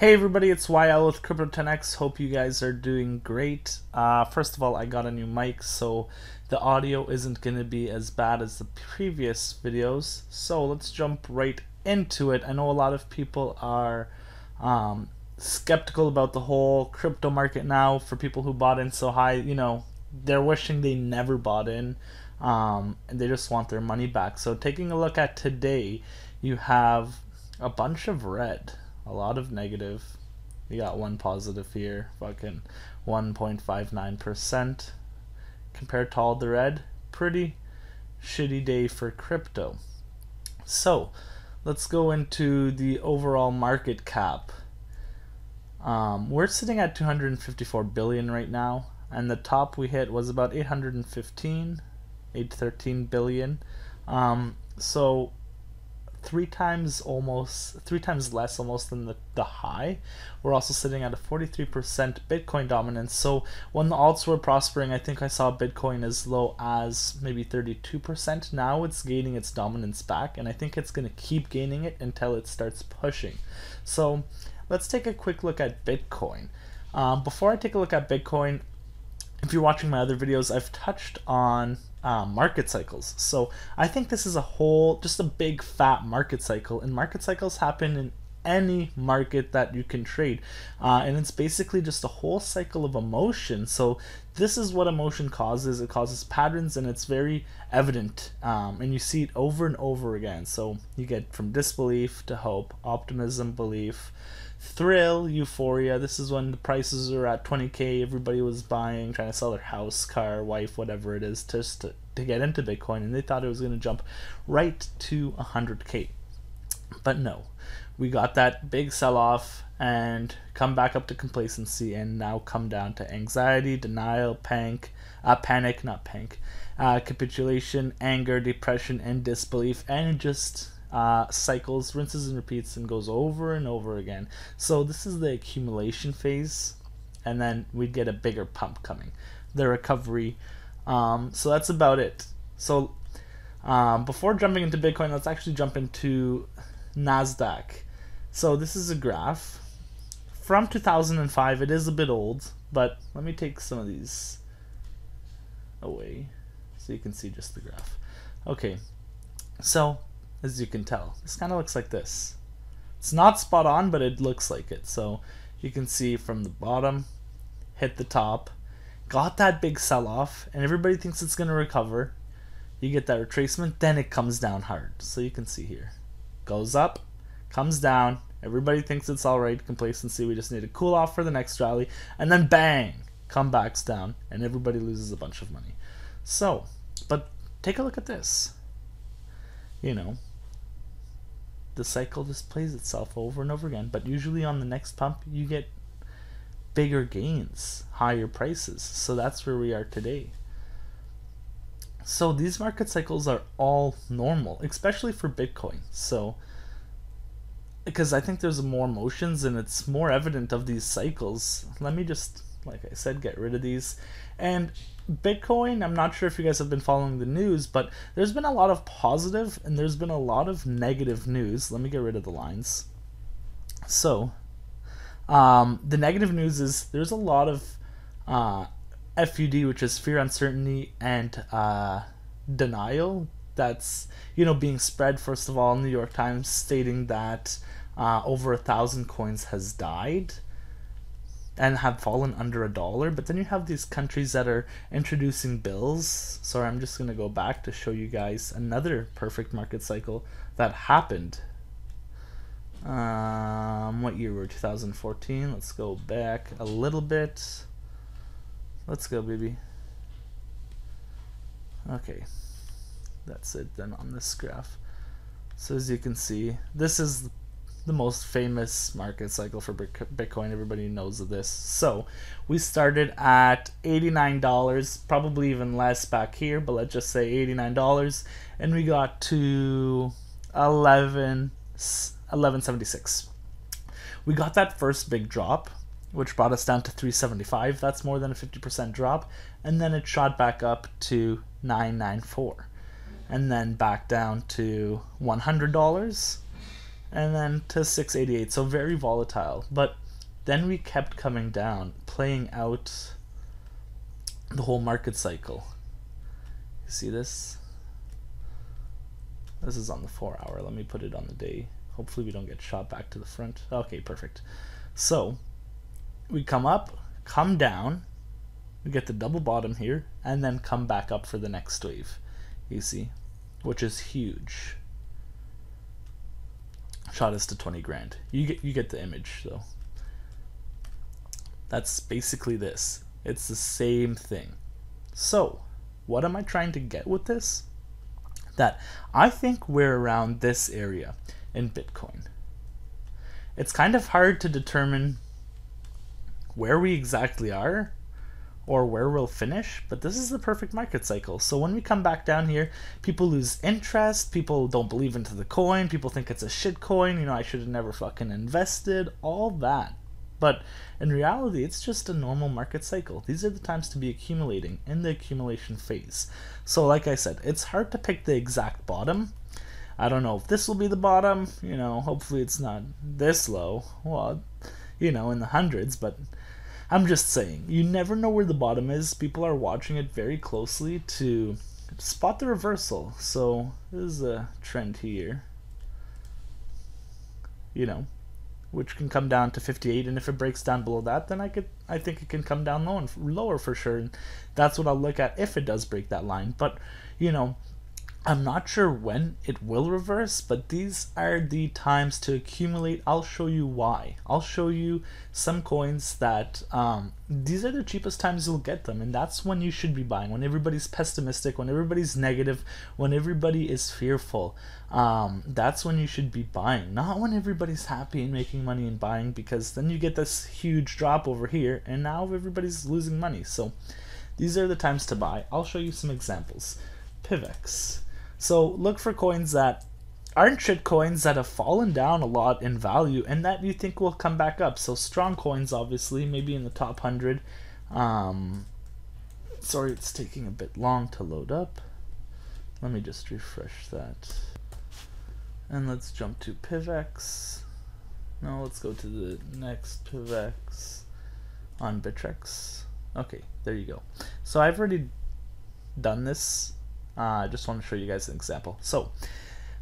Hey everybody, it's YL with Crypto 10X. Hope you guys are doing great. First of all, I got a new mic, so the audio isn't going to be as bad as the previous videos. So let's jump right into it. I know a lot of people are skeptical about the whole crypto market now. For people who bought in so high, they're wishing they never bought in, and they just want their money back. So taking a look at today, you have a bunch of red. A lot of negative. You got one positive here, fucking 1.59% compared to all the red. Pretty shitty day for crypto. So let's go into the overall market cap. We're sitting at 254 billion right now, and the top we hit was about 813 billion. So three times less almost than the high. We're also sitting at a 43% Bitcoin dominance. So when the alts were prospering, I think I saw Bitcoin as low as maybe 32%. Now it's gaining its dominance back, and I think it's going to keep gaining it until it starts pushing. So let's take a quick look at Bitcoin. Before I take a look at Bitcoin, if you're watching my other videos, I've touched on market cycles. So I think this is just a big fat market cycle, and market cycles happen in any market that you can trade, and it's basically just a whole cycle of emotion. So this is what emotion causes. It causes patterns, and it's very evident, and you see it over and over again. So you get from disbelief to hope, optimism, belief, thrill, euphoria. This is when the prices are at 20K, everybody was buying, trying to sell their house, car, wife, whatever it is, just to get into Bitcoin, and they thought it was going to jump right to 100K. But no, we got that big sell-off and come back up to complacency, and now come down to anxiety, denial, capitulation, anger, depression, and disbelief, and just cycles, rinses and repeats, and goes over and over again. So this is the accumulation phase, and then we'd get a bigger pump coming, the recovery. So that's about it. So before jumping into Bitcoin, let's actually jump into NASDAQ. So this is a graph from 2005. It is a bit old, but let me take some of these away so you can see just the graph. Okay, so as you can tell, this kind of looks like this. It's not spot on, but it looks like it. So you can see from the bottom, hit the top, got that big sell-off, and everybody thinks it's going to recover. You get that retracement, then it comes down hard. So you can see here, goes up, comes down, everybody thinks it's alright, complacency, we just need to cool off for the next rally, and then bang, comebacks down, and everybody loses a bunch of money. So, but take a look at this. The cycle just plays itself over and over again, but usually on the next pump you get bigger gains, higher prices. So that's where we are today. So these market cycles are all normal, especially for Bitcoin. So because I think there's more emotions and it's more evident of these cycles. Let me just, like I said, get rid of these. And Bitcoin, I'm not sure if you guys have been following the news, but there's been a lot of positive and there's been a lot of negative news. Let me get rid of the lines. So the negative news is there's a lot of FUD, which is fear, uncertainty, and denial that's being spread. First of all, New York Times stating that over 1,000 coins has died and have fallen under $1. But then you have these countries that are introducing bills. Sorry, I'm just going to go back to show you guys another perfect market cycle that happened. What year were 2014? Let's go back a little bit. Let's go, baby. Okay, that's it then on this graph. So as you can see, this is the most famous market cycle for Bitcoin. Everybody knows of this. So we started at $89, probably even less back here, but let's just say $89, and we got to 1176. We got that first big drop, which brought us down to 375. That's more than a 50% drop, and then it shot back up to 994, and then back down to $100. and then to 688. So very volatile. But then we kept coming down, playing out the whole market cycle. You see this? This is on the 4 hour. Let me put it on the day. Hopefully we don't get shot back to the front. Okay, perfect. So we come up, come down, we get the double bottom here, and then come back up for the next wave. You see, which is huge. Shot us to 20 grand. You get the image though. That's basically this. It's the same thing. So what am I trying to get with this? That I think we're around this area in Bitcoin. It's kind of hard to determine where we exactly are or where we'll finish, but this is the perfect market cycle. So when we come back down here, people lose interest, people don't believe into the coin, people think it's a shit coin, you know, I should have never fucking invested, all that. But in reality, it's just a normal market cycle. These are the times to be accumulating in the accumulation phase. So like I said, it's hard to pick the exact bottom. I don't know if this will be the bottom, you know, hopefully it's not this low, well, you know, in the hundreds, but I'm just saying, you never know where the bottom is. People are watching it very closely to spot the reversal. So this is a trend here, you know, which can come down to 58, and if it breaks down below that, then I think it can come down lower for sure, and that's what I'll look at if it does break that line. But you know, I'm not sure when it will reverse, but these are the times to accumulate. I'll show you why. I'll show you some coins that these are the cheapest times you'll get them, and that's when you should be buying. When everybody's pessimistic, when everybody's negative, when everybody is fearful, that's when you should be buying. Not when everybody's happy and making money and buying, because then you get this huge drop over here, and now everybody's losing money. So these are the times to buy. I'll show you some examples. PIVX. So look for coins that aren't shit coins, that have fallen down a lot in value and that you think will come back up. So strong coins, obviously, maybe in the top 100. Sorry, it's taking a bit long to load up. Let me just refresh that. And let's jump to PIVX. No, let's go to the next PIVX on Bittrex. Okay, there you go. So I've already done this. I just want to show you guys an example. So,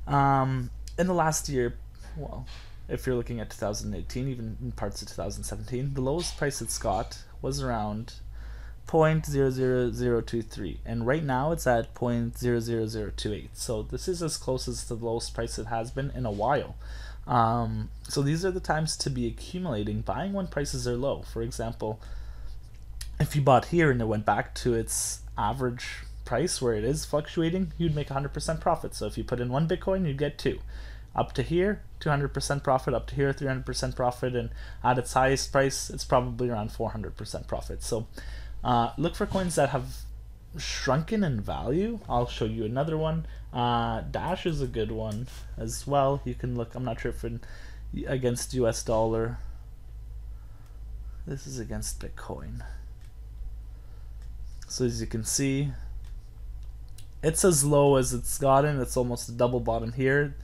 in the last year, well, if you're looking at 2018, even in parts of 2017, the lowest price it's got was around 0.00023, and right now it's at 0.00028. So this is as close as the lowest price it has been in a while. So these are the times to be accumulating, buying when prices are low. For example, if you bought here and it went back to its average price where it is fluctuating, you'd make 100% profit. So if you put in 1 Bitcoin, you'd get 2. Up to here, 200% profit. Up to here, 300% profit. And at its highest price, it's probably around 400% profit. So look for coins that have shrunken in value. I'll show you another one. Dash is a good one as well. You can look, I'm not sure if against US dollar. This is against Bitcoin. So as you can see, it's as low as it's gotten. It's almost a double bottom here.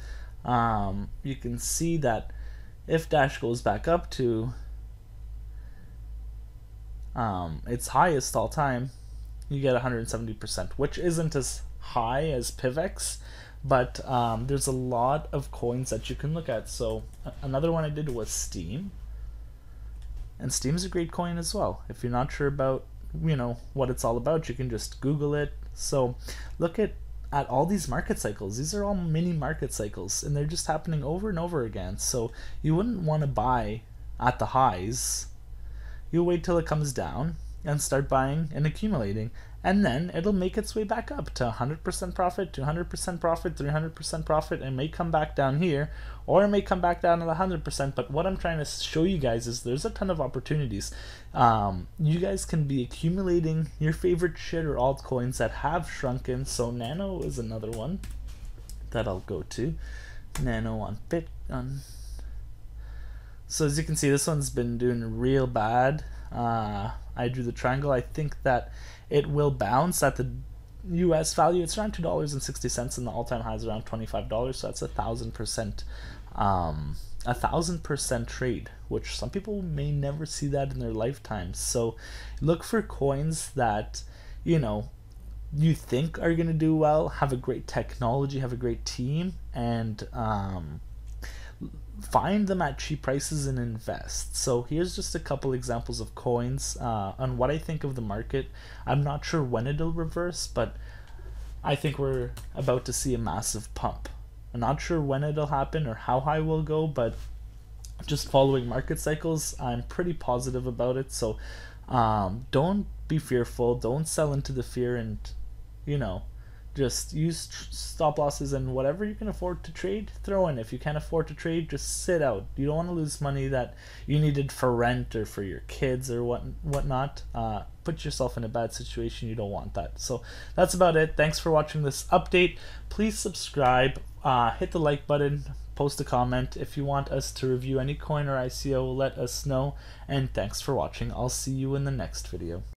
You can see that if Dash goes back up to its highest all time, you get 170%, which isn't as high as PIVX, but there's a lot of coins that you can look at. So another one I did was Steam, and Steam's a great coin as well. If you're not sure about, you know, what it's all about, you can just Google it. So look at all these market cycles. These are all mini market cycles, and they're just happening over and over again. So you wouldn't want to buy at the highs. You wait till it comes down and start buying and accumulating, and then it'll make its way back up to 100% profit, 200% profit, 300% profit. It may come back down here, or it may come back down to 100%. But what I'm trying to show you guys is there's a ton of opportunities. You guys can be accumulating your favorite shit or altcoins that have shrunken. So Nano is another one that I'll go to. Nano on Bitcoin. So as you can see, this one's been doing real bad. I drew the triangle. I think that it will bounce at the US value. It's around $2.60, and the all-time high is around $25. So that's 1,000% 1,000% trade, which some people may never see that in their lifetimes. So look for coins that, you know, you think are going to do well, have a great technology, have a great team, and find them at cheap prices and invest. So here's just a couple examples of coins on what I think of the market. I'm not sure when it'll reverse, but I think we're about to see a massive pump. I'm not sure when it'll happen or how high we'll go, but just following market cycles, I'm pretty positive about it. So don't be fearful. Don't sell into the fear, and you know, just use stop losses, and whatever you can afford to trade, throw in. If you can't afford to trade, just sit out. You don't want to lose money that you needed for rent or for your kids or whatnot. Put yourself in a bad situation. You don't want that. So that's about it. Thanks for watching this update. Please subscribe, hit the like button, post a comment. If you want us to review any coin or ICO, let us know. And thanks for watching. I'll see you in the next video.